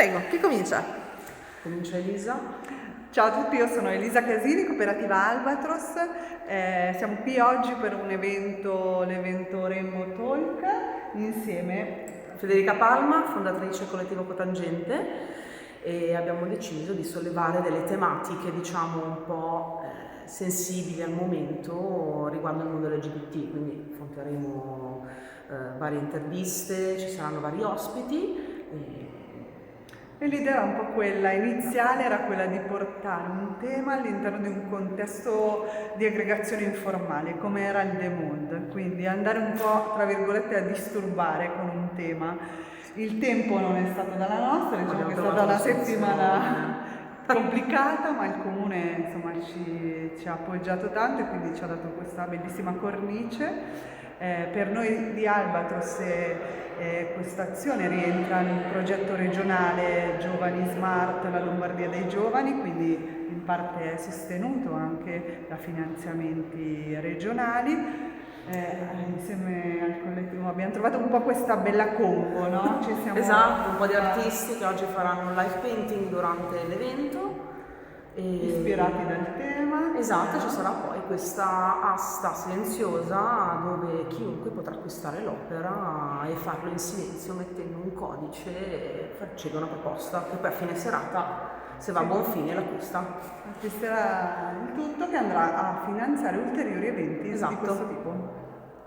Prego, chi comincia? Comincia Elisa. Ciao a tutti, io sono Elisa Casini, Cooperativa Albatros. Siamo qui oggi per un evento, l'evento Rainbow Talk, insieme Federica Palma, fondatrice Collettivo Cotangente, e abbiamo deciso di sollevare delle tematiche, diciamo, un po' sensibili al momento riguardo il mondo LGBT, quindi affronteremo varie interviste, ci saranno vari ospiti. E l'idea era un po' quella, iniziale era quella di portare un tema all'interno di un contesto di aggregazione informale, come era il The Mood, quindi andare un po', tra virgolette, a disturbare con un tema. Il tempo non è stato dalla nostra, diciamo che è stata una settimana complicata, ma il comune insomma ci ha appoggiato tanto e quindi ci ha dato questa bellissima cornice. Per noi di Albatros questa azione rientra in un progetto regionale Giovani Smart, la Lombardia dei Giovani, quindi in parte è sostenuto anche da finanziamenti regionali. Insieme al collettivo abbiamo trovato un po' questa bella combo, no? Esatto, un po' di artisti che oggi faranno un live painting durante l'evento. Ispirati dal tema. Esatto, ci sarà poi questa asta silenziosa dove chiunque potrà acquistare l'opera e farlo in silenzio mettendo un codice e facendo una proposta che poi a fine serata, se va a buon fine, l'acquista. Acquisterà il tutto che andrà a finanziare ulteriori eventi di questo tipo.